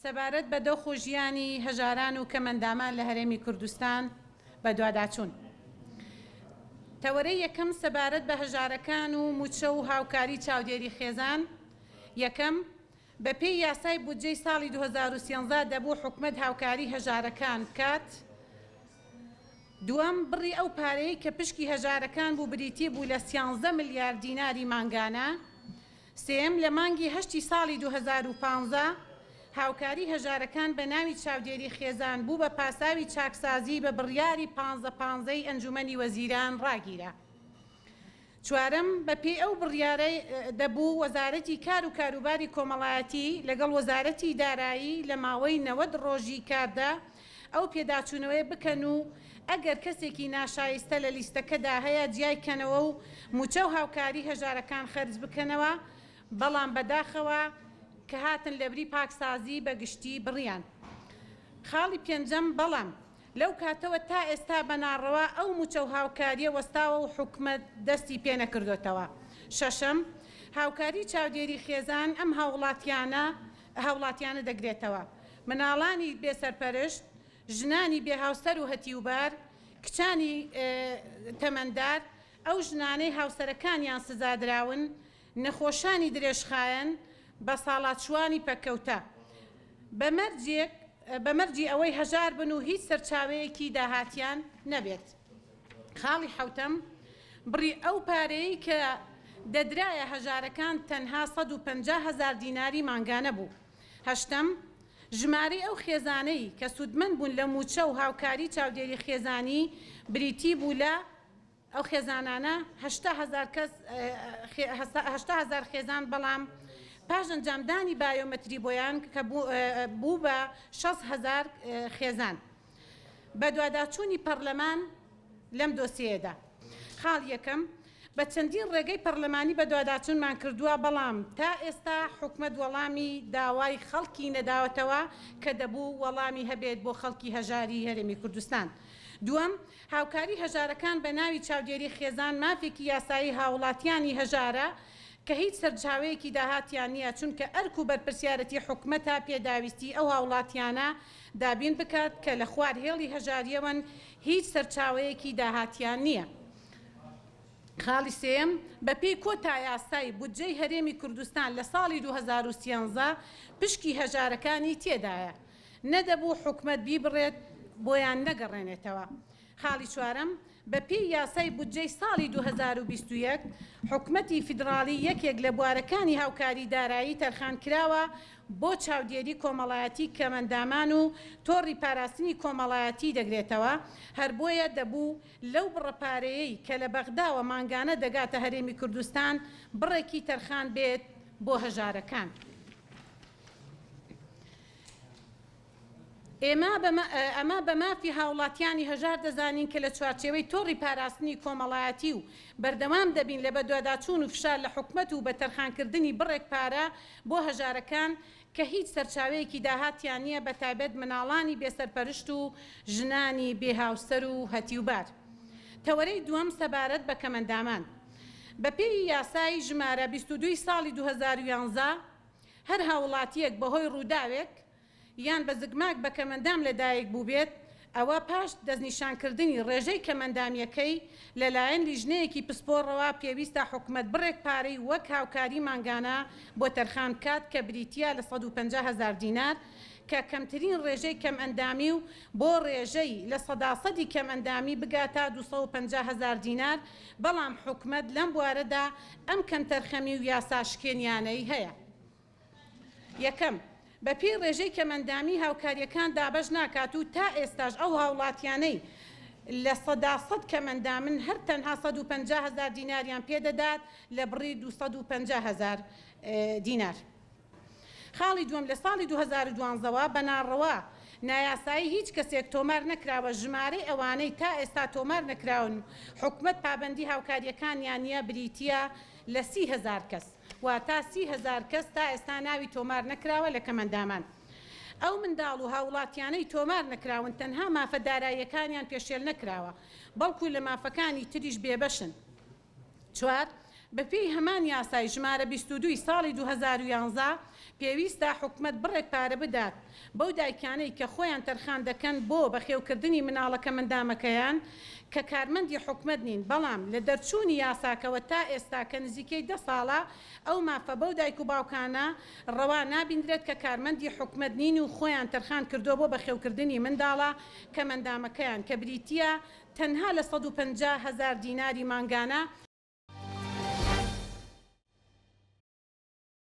سەبارەت بە دۆخۆژیانی هەژاران و کەمەندامان لە هەرێمی کوردستان بە دوواداچوون. تەوەرەی یەکەم سەبارەت بە هەژارەکان و موچە و هاوکاری چاودێری خێزان. یەکەم، بە پێی یاسای بودجەی ساڵی 2013 دەبوو حکومەت هاوکاری هەژارەکان بکات. دووەم، بڕی ئەو پارەی کە پشکی هەژارەکان بوو بریتی بوو لە 13 ملیارد دیناری مانگانە. سێم، لە مانگی هەشتی ساڵی 2015 هاوکاری هەژارەکان بە ناوی چاودێری خێزان بوو بە پاساوی چاکسازی بە بڕیاری 15 ئەنجومەنی وەزیران ڕاگیرە. چوارەم، بە پێی ئەو بڕیارەی دەبوو وەزارەتی کار و کاروباری کۆمەڵایەتی لەگەڵ وەزارەتی دارایی لە ماوەی 90 ڕۆژی کاردا ئەو پێداچوونەوەی بکەن و ئەگەر کەسێکی ناشایستە لە لیستەکەدا هەیە جیایکەنەوە و موچە و هاوکاری هەژارەکان خەرج بکەنەوە، بەڵام بەداخەوە کە هاتن لەبری پاکسازی بەگشتی بڕیان. خاڵی پێنجەم، بەڵام لەو کاتەوە تا ئێستا بەناڕەوە ئەو موچە و هاوکاریە وەستاوە و حکومەت دەستی پێ نەکردوێتەوە. شەشەم، هاوکاری چاودێری خێزان ئەم هاوڵاتیانە دەگرێتەوە. مناڵانی بێسەرپەرشت، ژنانی بێهاوسەر و هەتیوبار، کچانی تەمەندار، ئەو ژنانەی هاوسەرەکانیان سزادراون، نەخۆشانی درێژخایەن، بە ساڵاتچوانی پەکەوتە، بەمەرجی ئەوەی هەژار بن و هیچ سەرچاوەیەکی داهاتیان نەبێت. خاڵی حەوتەم، بڕی ئەو پارەی کە دەدرایە هەژارەکان تەنها 150,000 دیناری مانگانە بوو. هەشتەم، ژمارەی ئەو خێزانەی کە سوودمەند بوون لە موچە و هاوکاری چاودێری خێزانی بریتی بوو لە ئەو خێزانانە 80,000 خێزان، بەڵام پاش ئەنجامدانی بایۆمەتری بۆیان کە بوو بە 60,000 خێزان بە دوواداچوونی پەرلەمان لەم دۆسیەدا. خاڵ یەکەم، بە چەندین ڕێگەی پەرلەمانی بە دوواداچوونمان کردووە، بەڵام تا ئێستا حکومەت وەڵامی داوای خەڵکی نەداوەتەوە کە دەبوو وەڵامی هەبێت بۆ خەڵکی هەژاری هەرێمی کوردستان. دووەم، هاوکاری هەژارەکان بە ناوی چاودێری خێزان مافێکی یاسایی هاوڵاتیانی هەژارە کە هیچ سەرچاوەیەکی داهاتیان نییە، چونکە ئەرک و بەرپرسیارەتی حکومەتە پێداویستی ئەو هاوڵاتیانە دابین بکات کە لە خوار هێڵی هەژاریەوەن هیچ سەرچاوەیەکی داهاتیان نییە. خاڵی سێم، بە پێی کۆتا یاسای بودجەی هەرێمی کوردستان لە ساڵی 2013 پشکی هەژارەکانی تێدایە، نەدەبوو حکومەت بیبڕێت بۆیان نەگەڕێنێتەوە. خاڵی چوارەم، بە پێی یاسای بودجەی ساڵی 2021 حکومەتی فیدراڵی یەکێک لە بوارەکانی هاوکاری دارایی تەرخان کراوە بۆ چاودێری کۆمەڵایەتی کەمەندامان و تۆڕی پاراستنی کۆمەڵایەتی دەگرێتەوە. هەر بۆیە دەبوو لەو بڕەپارەیەی کە لە بەغداوە مانگانە دەگاتە هەرێمی کوردستان بڕێکی تەرخان بێت بۆ هەژارەکان. ئەمە بە مافی هاوڵاتیانی هەژار دەزانین کە لە چوارچێوەی تۆڕی پاراستنی کۆمەڵایەتی و بەردەوام دەبین لە بەدواداچوون و فشار لە حکومەت و بە تەرخانکردنی بڕێک پارە بۆ هەژارەکان کە هیچ سەرچاوەیەکی داهاتیان نییە، بە تایبەت مناڵانی بێسەرپەرشت و ژنانی بێهاوسەر و هەتیوبار. تەوەرەی دووەم سەبارەت بە کەمەندامان. بە پێی یاسای ژمارە 22 ساڵی 2011 هەر هاوڵاتیەک بەهۆی ڕووداوێک یان بە زگماک بە کەمەندام لەدایک بوو بێت، ئەوە پاش دەستنیشانکردنی ڕێژەی کەمەندامیەکەی لەلایەن لیژنەیەکی پسپۆڕەوە پێویستە حکومەت بڕێک پارەی وەک هاوکاری مانگانە بۆ تەرخان کات کە بریتیا لە 150,000 دینار، کە کەمترین ڕێژەی کەم ئەندامی و بۆ ڕێژەی لە 100% کەم ئەندامی بگاتە 250,000 دینار، بەڵام حکومەت لەم بوارەدا ئەم کەم تەرخەمی و یاساشکێنیانەی هەیە. یەکەم، بە پێی ڕێژەی کەمەندامی هاوکاریەکان دابەش ناکات و تا ئێستاش ئەو هاوڵاتیانەی لە 100% کەمەندامن هەر تەنها 150,000 دیناریان پێدەدات لە بڕی 250,000 دینار. خاڵی دووەم، لە ساڵی 2012ەوە بەناڕەوە نایاسایی هیچ کەسێک تۆمار نەکراوە ژمارەی ئەوانەی تا ئێستا تۆمار نەکراون حکومەت پابەندی هاوکاریەکانیان نیە بریتە لە 30,000 کەس، واتە 30,000 کەس تا ئێستا ناوی تۆمار نەکراوە لە کەمەندامان. ئەو منداڵ و هاوڵاتیانەی تۆمار نەکراون تەنها مافە داراییەکانیان پێشێل نەکراوە، بەڵکو لە مافەکانی تریش بێبەشن. چوار، بەپێی هەمان یاسای ژمارە 22 ساڵی 2011 پێویستە حکومەت بڕێک پارە بدات بەو دایکانەی کە خۆیان تەرخان دەکەن بۆ بەخێوکردنی مناڵەکە مندامەکەیان کە کارمەندی حکومەت نین بەڵام لە دەرچوونی یاساکەوە تا ئێستا کە نزیکەی 10 ساڵە ئەو مافە بەو دایک و باوکانە ڕەوا نابیندرێت کە کارمەندی حکومەت نین و خۆیان تەرخان کردو بۆ بەخێوکردنی منداڵە کە مندامەکەیان کە بریتیە تەنها لە 150,000 دیناری مانگانە